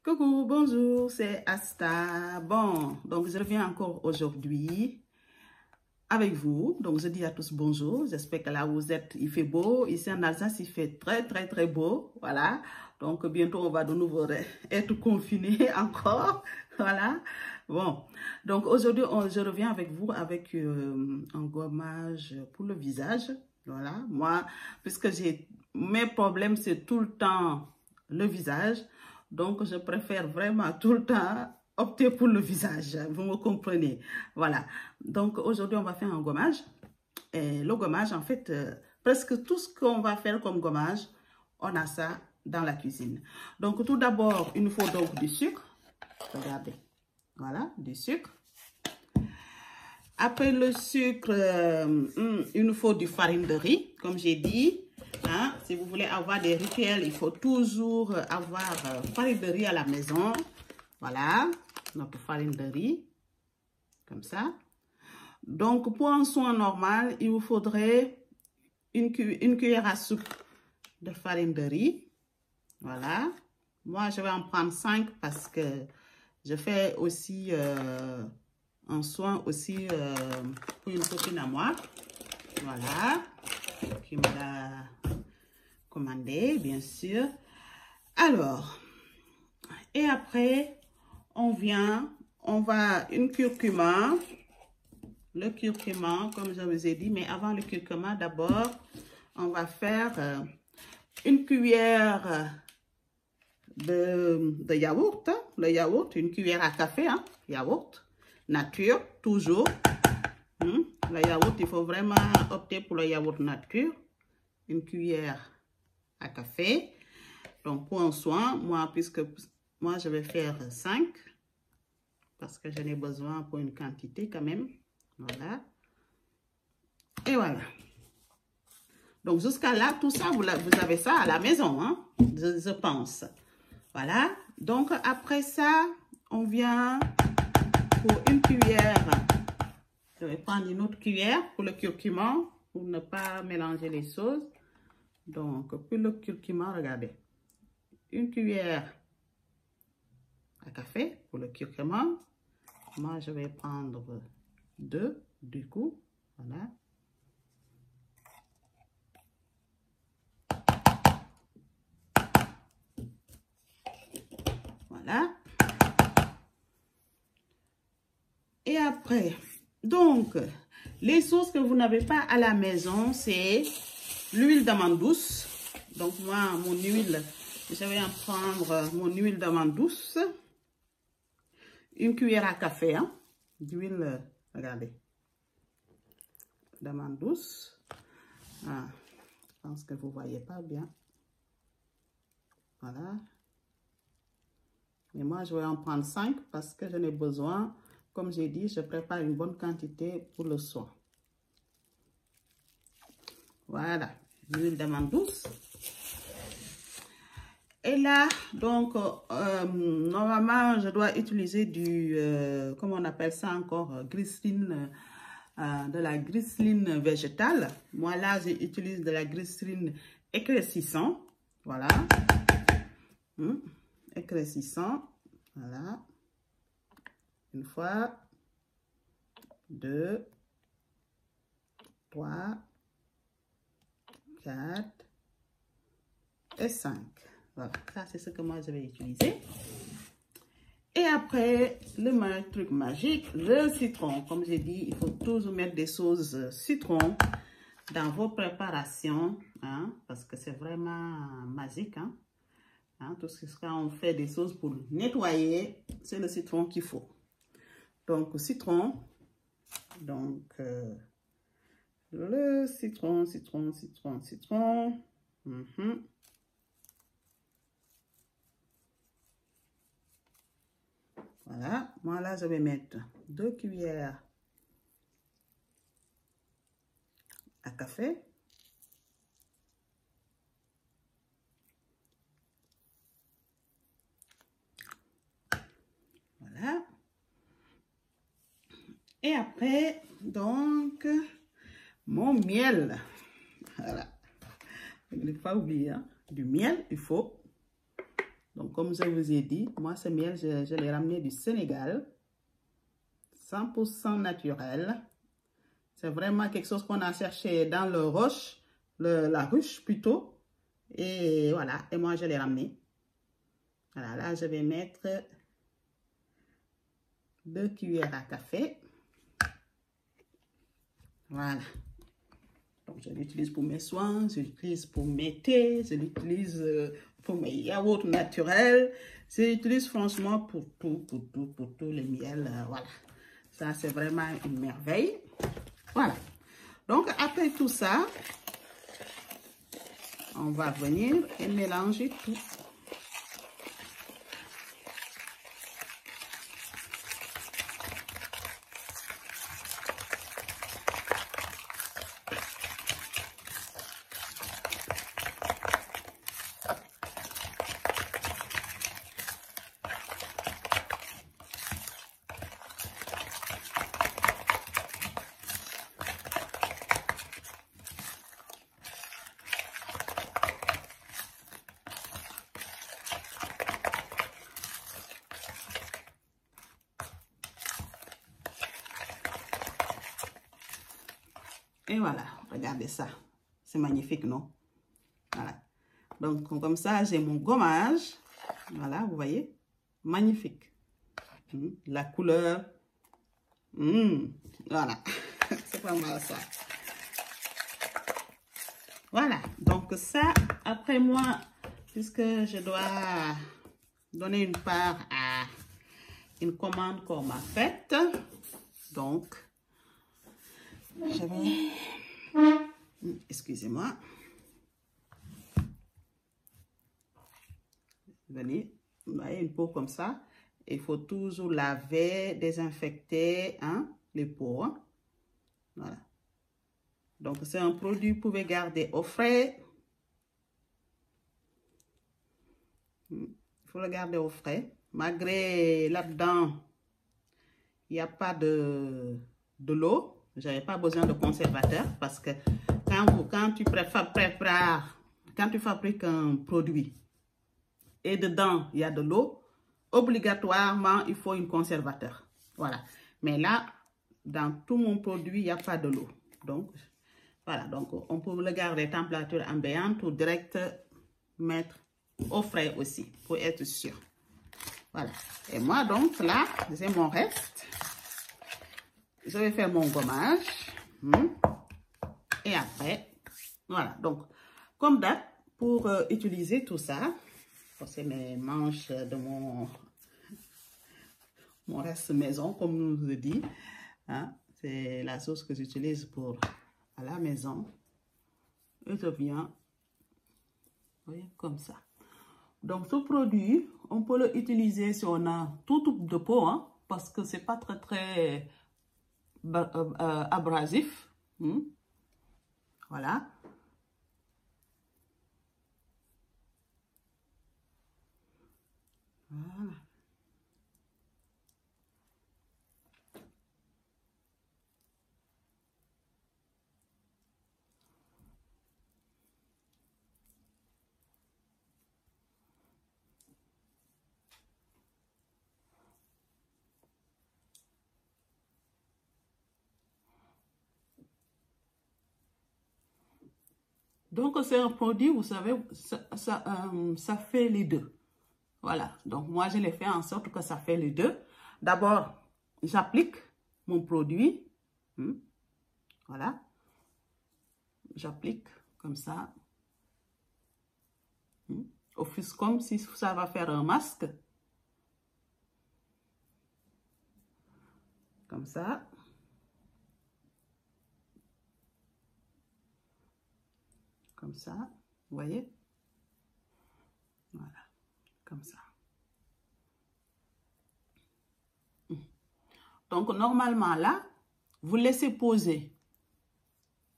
Coucou, bonjour, c'est Asta. Bon, donc je reviens encore aujourd'hui avec vous. Donc je dis à tous bonjour. J'espère que là où vous êtes, il fait beau. Ici en Alsace, il fait très beau. Voilà. Donc bientôt, on va de nouveau être confinés encore. Voilà. Bon, donc aujourd'hui, je reviens avec vous avec un gommage pour le visage. Voilà. Moi, puisque mes problèmes, c'est tout le temps le visage. Donc, je préfère vraiment tout le temps opter pour le visage. Vous me comprenez? Voilà. Donc, aujourd'hui, on va faire un gommage. Et le gommage, en fait, presque tout ce qu'on va faire comme gommage, on a ça dans la cuisine. Donc, tout d'abord, il nous faut donc du sucre. Regardez. Voilà, du sucre. Après le sucre, il nous faut du farine de riz, comme j'ai dit. Hein, si vous voulez avoir des rituels, il faut toujours avoir farine de riz à la maison. Voilà, notre farine de riz, comme ça. Donc, pour un soin normal, il vous faudrait une cuillère à soupe de farine de riz. Voilà. Moi, je vais en prendre 5 parce que je fais aussi un soin aussi pour une copine à moi. Voilà. Qui me l'a commandé, bien sûr. Alors, et après, on va une curcuma. Le curcuma, comme je vous ai dit, mais avant le curcuma, d'abord, on va faire une cuillère de yaourt. Le yaourt, une cuillère à café, hein, yaourt, nature, toujours. Le yaourt, il faut vraiment opter pour le yaourt nature. Une cuillère à café. Donc, pour un soin, moi, puisque moi, je vais faire 5. Parce que j'en ai besoin pour une quantité quand même. Voilà. Et voilà. Donc, jusqu'à là, tout ça, vous avez ça à la maison, hein, je pense. Voilà. Donc, après ça, on vient pour une cuillère. Je vais prendre une autre cuillère pour le curcuma, pour ne pas mélanger les choses. Donc, pour le curcuma, regardez. Une cuillère à café pour le curcuma. Moi, je vais prendre 2 du coup. Voilà. Voilà. Et après, donc, les sauces que vous n'avez pas à la maison, c'est l'huile d'amande douce. Donc, moi, mon huile, je vais en prendre mon huile d'amande douce. Une cuillère à café, hein, d'huile, regardez, d'amande douce. Ah, je pense que vous ne voyez pas bien. Voilà. Mais moi, je vais en prendre 5 parce que j'en ai besoin. Comme j'ai dit, je prépare une bonne quantité pour le soin. Voilà, l'huile d'amande douce. Et là, donc, normalement, je dois utiliser du, comment on appelle ça encore, glycérine, de la glycérine végétale. Moi, là, j'utilise de la glycérine éclaircissant. Voilà. Éclaircissant. Voilà. Une fois, 2, 3, 4 et 5. Voilà, ça c'est ce que moi je vais utiliser. Et après, le truc magique, le citron. Comme j'ai dit, il faut toujours mettre des sauces citron dans vos préparations, hein, parce que c'est vraiment magique. Hein. Tout ce quand on fait des sauces pour nettoyer, c'est le citron qu'il faut. Donc, citron. Donc, le citron. Voilà. Moi, là, je vais mettre 2 cuillères à café. Voilà. Et après, donc, mon miel. Voilà. Il ne faut pas oublier, hein, du miel, il faut. Donc, comme je vous ai dit, moi, ce miel, je l'ai ramené du Sénégal. 100% naturel. C'est vraiment quelque chose qu'on a cherché dans le roche, la ruche plutôt. Et voilà, et moi, je l'ai ramené. Voilà, là, je vais mettre 2 cuillères à café. Voilà. Donc, je l'utilise pour mes soins, je l'utilise pour mes thés, je l'utilise pour mes yaourts naturels. Je l'utilise franchement pour tous les miels. Voilà. Ça, c'est vraiment une merveille. Voilà. Donc, après tout ça, on va venir et mélanger tout. Et voilà, regardez ça. C'est magnifique, non? Voilà. Donc, comme ça, j'ai mon gommage. Voilà, vous voyez? Magnifique. La couleur. Voilà. C'est pas mal ça. Voilà. Donc, ça, après moi, puisque je dois donner une part à une commande qu'on m'a faite. Donc, je vais... Excusez-moi. Venez, vous voyez une peau comme ça. Il faut toujours laver, désinfecter les peaux. Voilà. Donc, c'est un produit que vous pouvez garder au frais. Il faut le garder au frais. Malgré là-dedans, il n'y a pas de l'eau. Je n'avais pas besoin de conservateur parce que quand tu fabriques un produit et dedans, il y a de l'eau, obligatoirement, il faut un conservateur. Voilà. Mais là, dans tout mon produit, il n'y a pas de l'eau. Donc, voilà. Donc, on peut le garder température ambiante ou direct mettre au frais aussi, pour être sûr. Voilà. Et moi, donc, là, j'ai mon reste. Je vais faire mon gommage. Et après, voilà. Donc, comme d'hab, pour utiliser tout ça, c'est mes manches de mon reste maison, comme nous le dit. C'est la sauce que j'utilise pour à la maison. Et je viens, vous voyez, comme ça. Donc, ce produit, on peut l'utiliser si on a tout type de peau, parce que c'est pas très abrasif. Voilà. Voilà. Donc, c'est un produit, vous savez, ça fait les deux. Voilà. Donc, moi, je l'ai fait en sorte que ça fait les deux. D'abord, j'applique mon produit. Voilà. J'applique comme ça. Au fils, comme si ça va faire un masque. Comme ça. Comme ça. Vous voyez? Voilà. Comme ça. Donc, normalement, là, vous laissez poser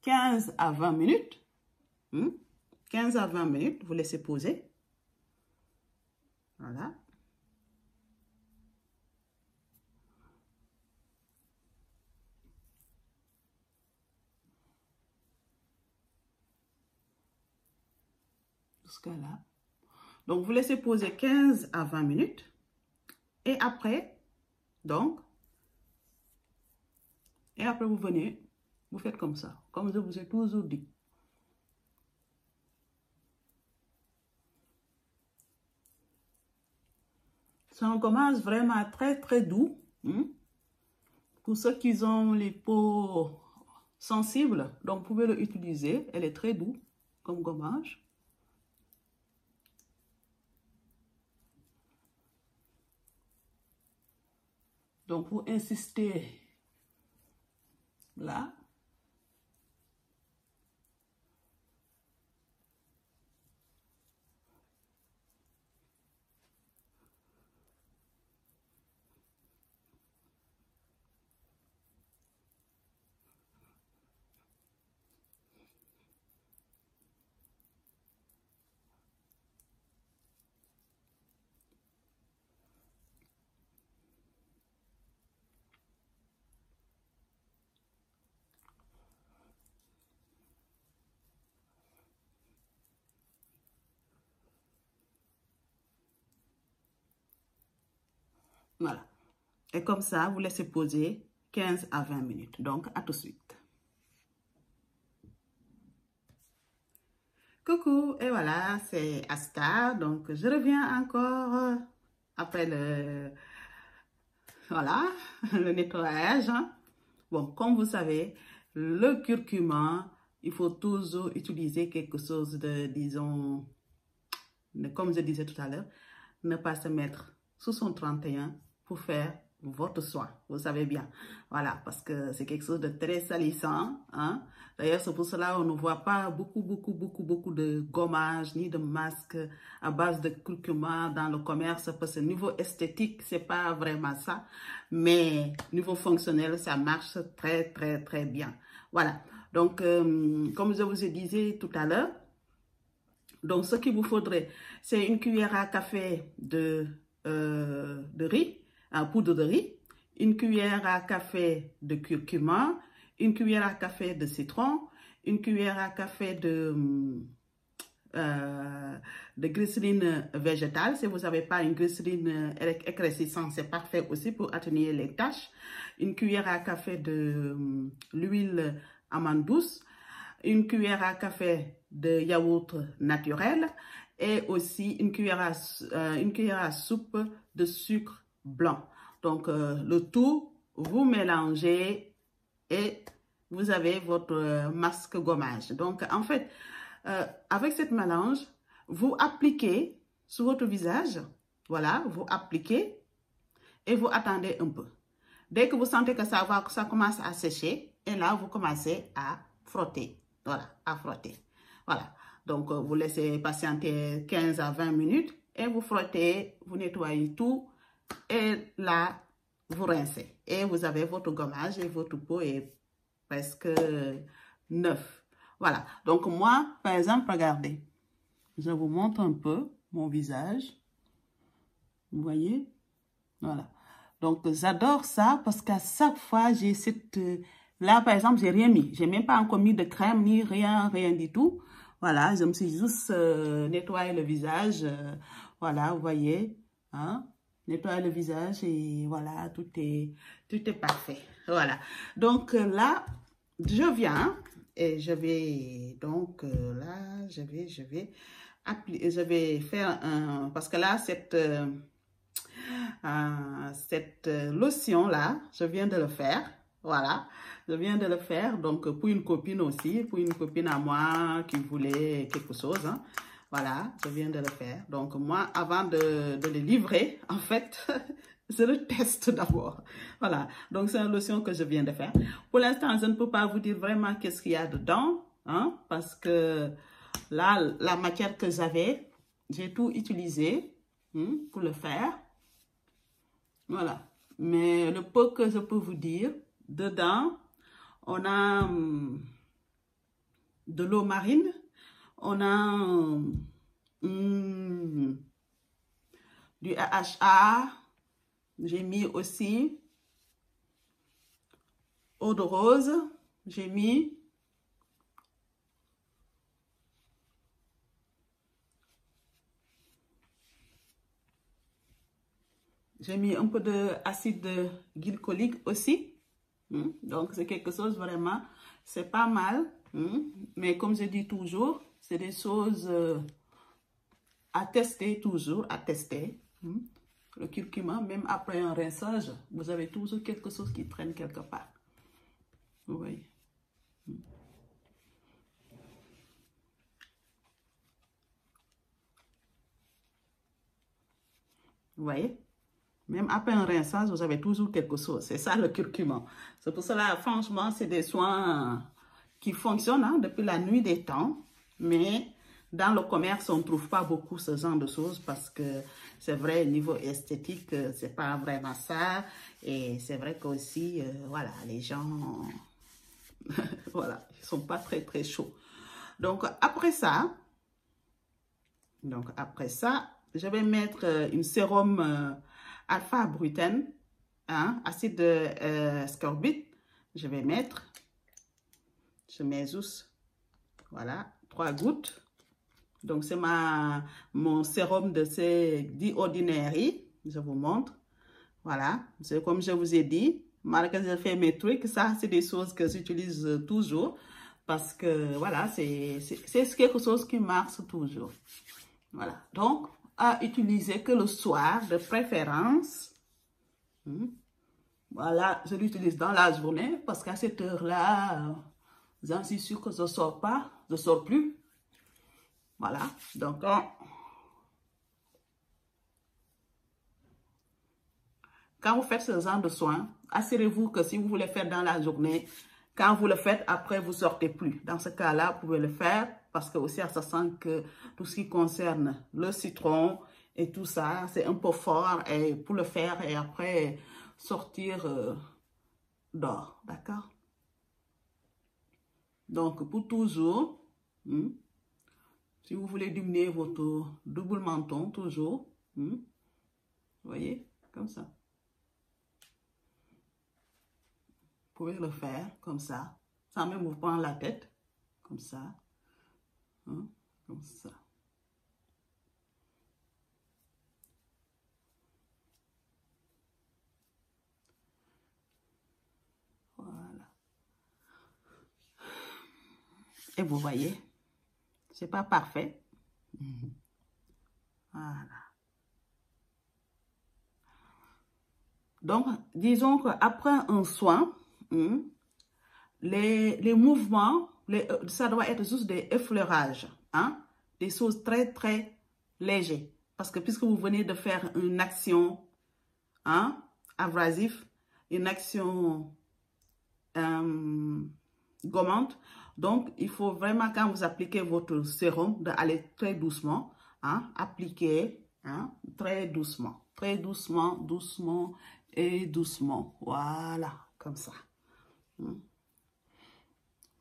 15 à 20 minutes. 15 à 20 minutes, vous laissez poser. Voilà. Jusqu'à là. Donc, vous laissez poser 15 à 20 minutes. Et après, donc, vous venez, vous faites comme ça. Comme je vous ai toujours dit. C'est un gommage vraiment très, très doux. Pour ceux qui ont les peaux sensibles, donc vous pouvez l'utiliser. Elle est très douce comme gommage. Donc, vous insistez là. Voilà. Et comme ça, vous laissez poser 15 à 20 minutes. Donc, à tout de suite. Coucou, et voilà, c'est Asta. Donc, je reviens encore après voilà, le nettoyage. Bon, comme vous savez, le curcuma, il faut toujours utiliser quelque chose de, disons, comme je disais tout à l'heure, ne pas se mettre sous son 31 pour faire votre soin. Vous savez bien. Voilà, parce que c'est quelque chose de très salissant. Hein? D'ailleurs, c'est pour cela qu'on ne voit pas beaucoup de gommage ni de masques à base de curcuma dans le commerce, parce que niveau esthétique, c'est pas vraiment ça. Mais niveau fonctionnel, ça marche très bien. Voilà. Donc, comme je vous ai dit tout à l'heure, donc ce qu'il vous faudrait, c'est une cuillère à café de riz, poudre de riz, une cuillère à café de curcuma, une cuillère à café de citron, une cuillère à café de glycérine végétale. Si vous n'avez pas une glycérine éclaircissante, c'est parfait aussi pour atténuer les taches. Une cuillère à café de l'huile amande douce, une cuillère à café de yaourt naturel et aussi une cuillère à soupe de sucre blanc. Donc, le tout, vous mélangez et vous avez votre masque gommage. Donc, en fait, avec cette mélange, vous appliquez sur votre visage. Voilà, vous appliquez et vous attendez un peu. Dès que vous sentez que ça commence à sécher, et là, vous commencez à frotter. Voilà, à frotter. Voilà. Donc, vous laissez patienter 15 à 20 minutes et vous frottez, vous nettoyez tout. Et là, vous rincez. Et vous avez votre gommage et votre peau est presque neuf. Voilà. Donc, moi, par exemple, regardez. Je vous montre un peu mon visage. Vous voyez? Voilà. Donc, j'adore ça parce qu'à chaque fois, j'ai cette... Là, par exemple, j'ai rien mis. J'ai même pas encore mis de crème ni rien du tout. Voilà, je me suis juste nettoyé le visage. Voilà, vous voyez. Hein? Nettoyer le visage et voilà, tout est parfait. Voilà. Donc, là, je viens et je vais... Donc, là, je vais faire un... Parce que là, cette lotion là, je viens de le faire. Voilà, je viens de le faire. Donc, pour une copine aussi, pour une copine à moi qui voulait quelque chose. Hein. Voilà, je viens de le faire. Donc, moi, avant de le livrer, en fait, je le teste d'abord. Voilà, donc c'est une lotion que je viens de faire. Pour l'instant, je ne peux pas vous dire vraiment qu'est-ce qu'il y a dedans. Hein, parce que là, la matière que j'avais, j'ai tout utilisé pour le faire. Voilà. Mais le peu que je peux vous dire, dedans, on a de l'eau marine, on a du AHA, j'ai mis aussi eau de rose, j'ai mis J'ai mis un peu d'acide glycolique aussi. Donc, c'est quelque chose vraiment, c'est pas mal. Mais comme je dis toujours, c'est des choses à tester toujours, à tester. Le curcuma, même après un rinçage, vous avez toujours quelque chose qui traîne quelque part. Vous voyez. Vous voyez? Même après un rinçage, vous avez toujours quelque chose. C'est ça le curcuma. C'est pour cela, franchement, c'est des soins qui fonctionnent hein, depuis la nuit des temps. Mais dans le commerce, on ne trouve pas beaucoup ce genre de choses parce que c'est vrai, niveau esthétique, c'est pas vraiment ça. Et c'est vrai qu'aussi, voilà, les gens, voilà, ils sont pas très, très chauds. Donc, après ça, je vais mettre une sérum alpha-brutène, hein, acide scorbut. Je vais mettre, je mets juste, voilà, 3 gouttes. Donc, c'est mon sérum de ces 10 ordinaires. Je vous montre. Voilà, c'est comme je vous ai dit. Malgré que je fais mes trucs, ça, c'est des choses que j'utilise toujours. Parce que, voilà, c'est quelque chose qui marche toujours. Voilà, donc, à utiliser que le soir, de préférence. Voilà, je l'utilise dans la journée parce qu'à cette heure-là, j'en suis sûre que je ne sors pas, je ne sors plus. Voilà, donc, quand vous faites ce genre de soins, assurez-vous que si vous voulez faire dans la journée, quand vous le faites, après, vous ne sortez plus. Dans ce cas-là, vous pouvez le faire parce que aussi, ça sent que tout ce qui concerne le citron et tout ça, c'est un peu fort et pour le faire et après sortir dehors. D'accord? Donc, pour toujours, si vous voulez diminuer votre double menton, toujours, vous voyez, comme ça. Vous pouvez le faire comme ça, sans même vous prendre la tête, comme ça, comme ça. Voilà. Et vous voyez, c'est pas parfait. Voilà. Donc, disons qu'après un soin, les mouvements, ça doit être juste des effleurages, hein? Des choses très, très légères. Parce que puisque vous venez de faire une action hein, abrasive, une action gommante, donc il faut vraiment, quand vous appliquez votre sérum, d'aller très doucement, hein, appliquer hein, très doucement, doucement et doucement. Voilà, comme ça.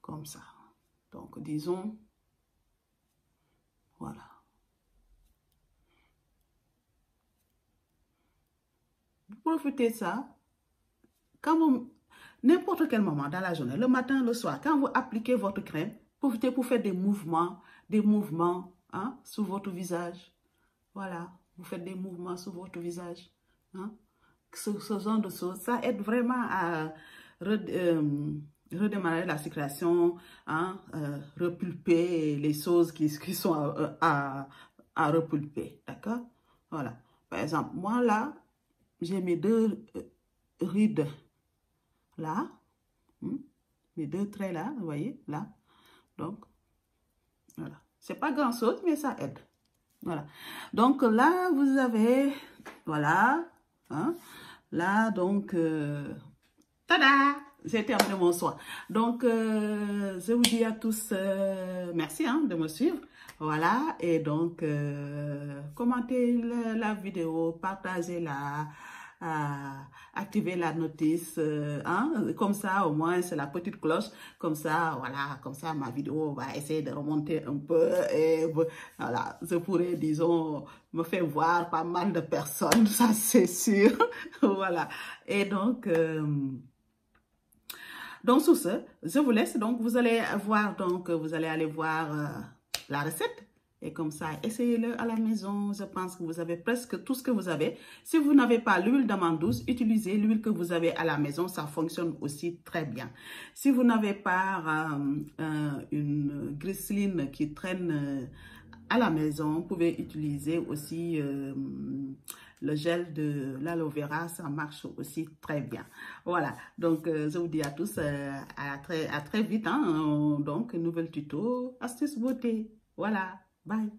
Comme ça. Donc, disons, voilà. Vous profitez de ça. Quand vous, n'importe quel moment dans la journée, le matin, le soir, quand vous appliquez votre crème, profitez pour faire des mouvements hein, sur votre visage. Voilà, vous faites des mouvements sur votre visage. Hein. Ce genre de choses, ça aide vraiment à redémarrer la circulation, hein, repulper les choses qui sont à repulper. D'accord? Voilà. Par exemple, moi là, j'ai mes 2 rides là. Mes 2 traits là, vous voyez, là. Donc, voilà. C'est pas grand chose, mais ça aide. Voilà. Donc là, vous avez, voilà. Hein, là, donc, tada! J'ai terminé mon soin. Donc, je vous dis à tous merci hein, de me suivre. Voilà. Et donc, commentez la vidéo, partagez-la. Activer la notice, hein, comme ça au moins c'est la petite cloche, comme ça voilà, comme ça ma vidéo va essayer de remonter un peu et voilà, je pourrais disons me faire voir pas mal de personnes, ça c'est sûr. Voilà, et donc sur ce, je vous laisse, donc vous allez voir, donc vous allez aller voir la recette Et comme ça, essayez-le à la maison. Je pense que vous avez presque tout ce que vous avez. Si vous n'avez pas l'huile d'amande douce, utilisez l'huile que vous avez à la maison. Ça fonctionne aussi très bien. Si vous n'avez pas une glycérine qui traîne à la maison, vous pouvez utiliser aussi le gel de l'aloe vera, ça marche aussi très bien. Voilà, donc je vous dis à tous à très vite. Hein, donc, nouvel tuto, astuce beauté. Voilà, bye.